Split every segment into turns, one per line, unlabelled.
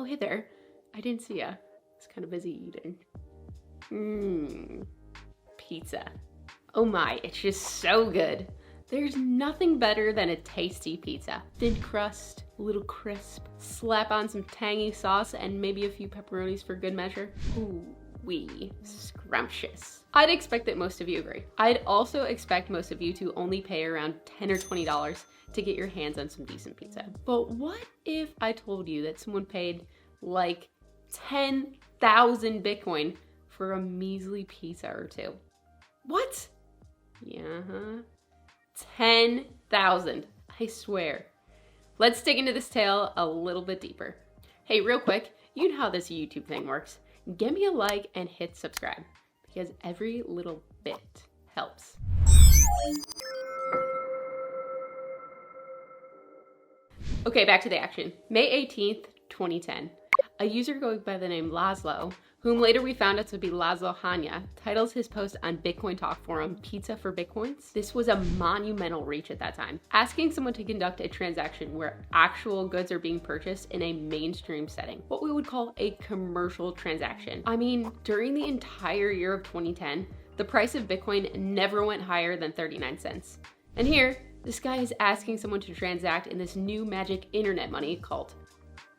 Oh, hey there. I didn't see ya. I was kind of busy eating. Pizza. Oh my, it's just so good. There's nothing better than a tasty pizza. Thin crust, a little crisp, slap on some tangy sauce and maybe a few pepperonis for good measure. Ooh wee, scrumptious. I'd expect that most of you agree. I'd also expect most of you to only pay around $10 or $20 to get your hands on some decent pizza. But what if I told you that someone paid like 10,000 Bitcoin for a measly pizza or two? What? Yeah, 10,000, I swear. Let's dig into this tale a little bit deeper. Hey, real quick, you know how this YouTube thing works. Give me a like and hit subscribe because every little bit helps. Okay, back to the action. May 18th, 2010. A user going by the name Laszlo, whom later we found out to be Laszlo Hanyecz, titles his post on Bitcoin Talk forum, Pizza for Bitcoins. This was a monumental reach at that time, asking someone to conduct a transaction where actual goods are being purchased in a mainstream setting, what we would call a commercial transaction. I mean, during the entire year of 2010, the price of Bitcoin never went higher than 39 cents. And here, this guy is asking someone to transact in this new magic internet money called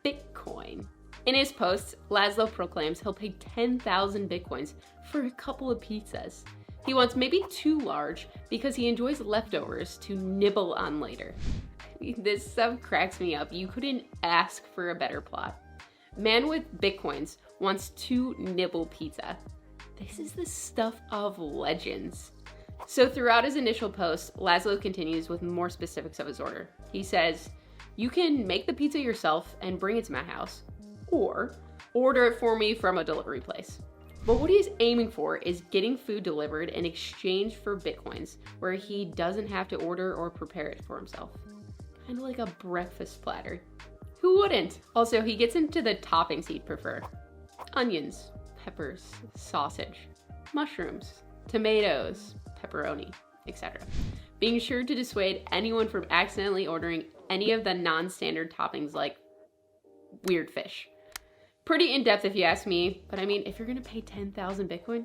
Bitcoin. In his posts, Laszlo proclaims he'll pay 10,000 Bitcoins for a couple of pizzas. He wants maybe 2 large because he enjoys leftovers to nibble on later. This stuff cracks me up. You couldn't ask for a better plot. Man with Bitcoins wants 2 nibble pizza. This is the stuff of legends. So throughout his initial post, Laszlo continues with more specifics of his order. He says, you can make the pizza yourself and bring it to my house, or order it for me from a delivery place. But what he's aiming for is getting food delivered in exchange for Bitcoins, where he doesn't have to order or prepare it for himself. Kind of like a breakfast platter. Who wouldn't? Also, he gets into the toppings he'd prefer. Onions, peppers, sausage, mushrooms, tomatoes, pepperoni, etc. Being sure to dissuade anyone from accidentally ordering any of the non-standard toppings like weird fish. Pretty in-depth if you ask me, but I mean, if you're gonna pay 10,000 Bitcoin,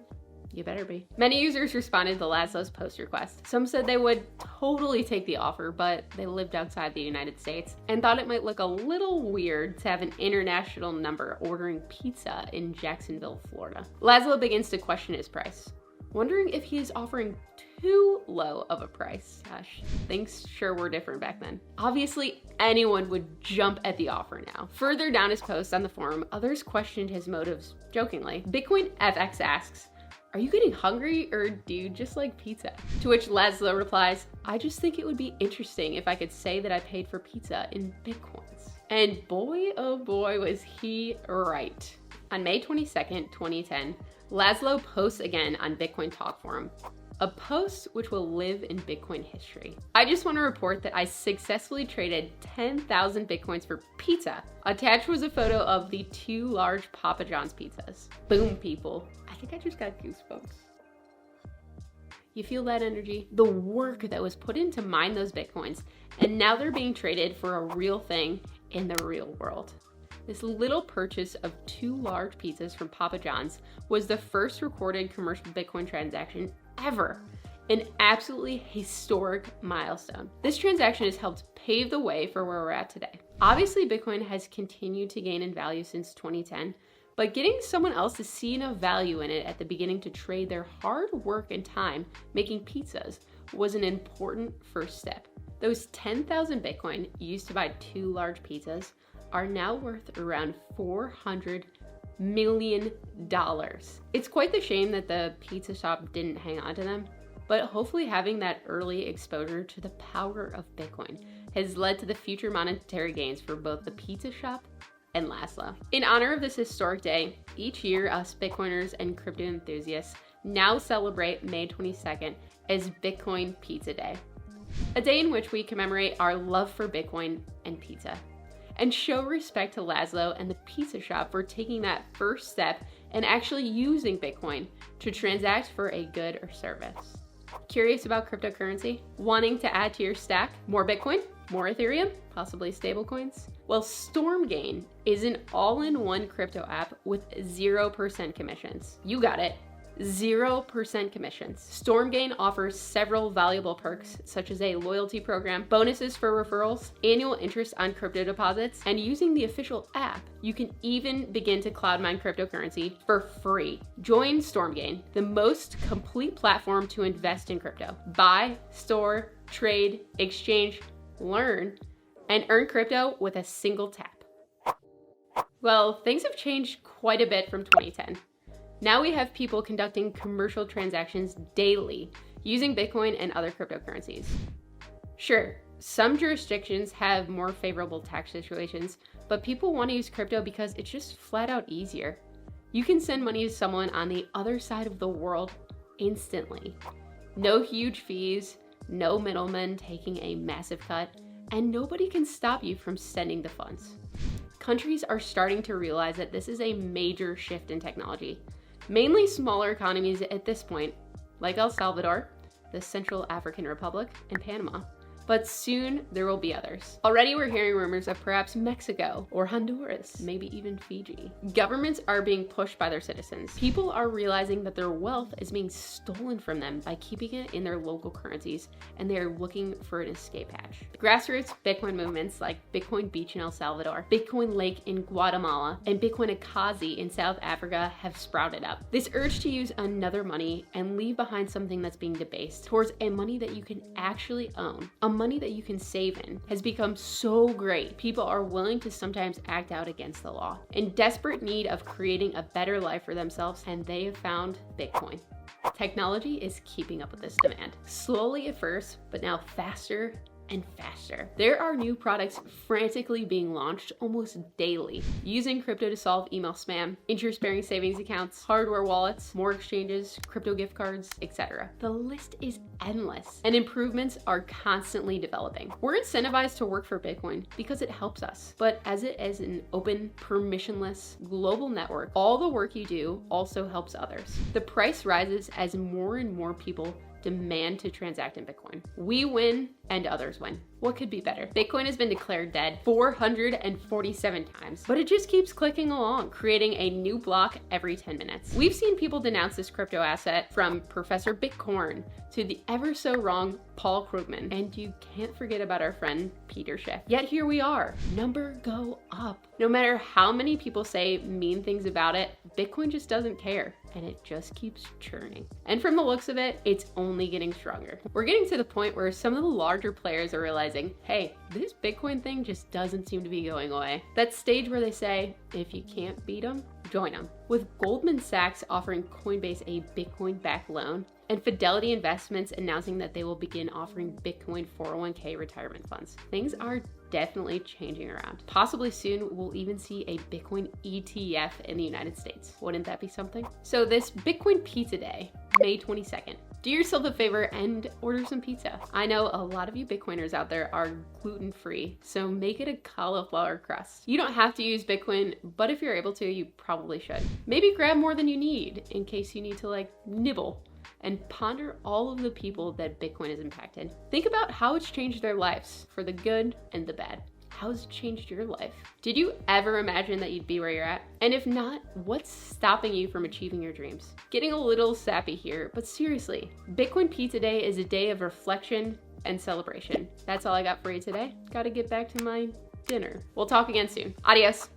you better be. Many users responded to Laszlo's post request. Some said they would totally take the offer, but they lived outside the United States and thought it might look a little weird to have an international number ordering pizza in Jacksonville, Florida. Laszlo begins to question his price, wondering if he is offering too low of a price. Gosh, things sure were different back then. Obviously, anyone would jump at the offer now. Further down his post on the forum, others questioned his motives jokingly. Bitcoin FX asks, are you getting hungry or do you just like pizza? To which Laszlo replies, I just think it would be interesting if I could say that I paid for pizza in Bitcoins. And boy, oh boy, was he right. On May 22nd, 2010, Laszlo posts again on Bitcoin Talk forum, a post which will live in Bitcoin history. I just want to report that I successfully traded 10,000 Bitcoins for pizza. Attached was a photo of the 2 large Papa John's pizzas. Boom, people. I think I just got goosebumps. You feel that energy? The work that was put in to mine those Bitcoins, and now they're being traded for a real thing in the real world. This little purchase of 2 large pizzas from Papa John's was the first recorded commercial Bitcoin transaction ever. An absolutely historic milestone. This transaction has helped pave the way for where we're at today. Obviously, Bitcoin has continued to gain in value since 2010, but getting someone else to see enough value in it at the beginning to trade their hard work and time making pizzas was an important first step. Those 10,000 Bitcoin used to buy 2 large pizzas are now worth around $400 million. It's quite the shame that the pizza shop didn't hang on to them, but hopefully having that early exposure to the power of Bitcoin has led to the future monetary gains for both the pizza shop and Laszlo. In honor of this historic day, each year us Bitcoiners and crypto enthusiasts now celebrate May 22nd as Bitcoin Pizza Day, a day in which we commemorate our love for Bitcoin and pizza, and show respect to Laszlo and the pizza shop for taking that first step and actually using Bitcoin to transact for a good or service. Curious about cryptocurrency? Wanting to add to your stack more Bitcoin, more Ethereum, possibly stablecoins? Well, Stormgain is an all-in-one crypto app with 0% commissions. You got it. 0% commissions. Stormgain offers several valuable perks, such as a loyalty program, bonuses for referrals, annual interest on crypto deposits, and using the official app, you can even begin to cloud mine cryptocurrency for free. Join Stormgain, the most complete platform to invest in crypto. Buy, store, trade, exchange, learn, and earn crypto with a single tap. Well, things have changed quite a bit from 2010. Now we have people conducting commercial transactions daily using Bitcoin and other cryptocurrencies. Sure, some jurisdictions have more favorable tax situations, but people want to use crypto because it's just flat out easier. You can send money to someone on the other side of the world instantly. No huge fees, no middlemen taking a massive cut, and nobody can stop you from sending the funds. Countries are starting to realize that this is a major shift in technology. Mainly smaller economies at this point, like El Salvador, the Central African Republic, and Panama. But soon there will be others. Already we're hearing rumors of perhaps Mexico or Honduras, maybe even Fiji. Governments are being pushed by their citizens. People are realizing that their wealth is being stolen from them by keeping it in their local currencies, and they are looking for an escape hatch. Grassroots Bitcoin movements like Bitcoin Beach in El Salvador, Bitcoin Lake in Guatemala, and Bitcoin Akazi in South Africa have sprouted up. This urge to use another money and leave behind something that's being debased towards a money that you can actually own, a money that you can save in, has become so great. People are willing to sometimes act out against the law, in desperate need of creating a better life for themselves, and they have found Bitcoin. Technology is keeping up with this demand. Slowly at first, but now faster and faster. There are new products frantically being launched almost daily, using crypto to solve email spam, interest-bearing savings accounts, hardware wallets, more exchanges, crypto gift cards, etc. The list is endless, and improvements are constantly developing. We're incentivized to work for Bitcoin because it helps us, but as it is an open, permissionless, global network, all the work you do also helps others. The price rises as more and more people demand to transact in Bitcoin. We win and others win. What could be better? Bitcoin has been declared dead 447 times, but it just keeps clicking along, creating a new block every 10 minutes. We've seen people denounce this crypto asset, from Professor Bitcoin to the ever so wrong Paul Krugman, and you can't forget about our friend Peter Schiff. Yet here we are, number go up. No matter how many people say mean things about it, Bitcoin just doesn't care, and it just keeps churning. And from the looks of it, it's only getting stronger. We're getting to the point where some of the larger players are realizing, hey, this Bitcoin thing just doesn't seem to be going away. That stage where they say, if you can't beat them, join them. With Goldman Sachs offering Coinbase a Bitcoin-backed loan, and Fidelity Investments announcing that they will begin offering Bitcoin 401k retirement funds, things are definitely changing around. Possibly soon, we'll even see a Bitcoin ETF in the United States. Wouldn't that be something? So this Bitcoin Pizza Day, May 22nd, do yourself a favor and order some pizza. I know a lot of you Bitcoiners out there are gluten-free, so make it a cauliflower crust. You don't have to use Bitcoin, but if you're able to, you probably should. Maybe grab more than you need in case you need to nibble, and ponder all of the people that Bitcoin has impacted. Think about how it's changed their lives, for the good and the bad. How has it changed your life? Did you ever imagine that you'd be where you're at? And if not, what's stopping you from achieving your dreams? Getting a little sappy here, but seriously, Bitcoin Pizza Day is a day of reflection and celebration. That's all I got for you today. Gotta get back to my dinner. We'll talk again soon. Adios.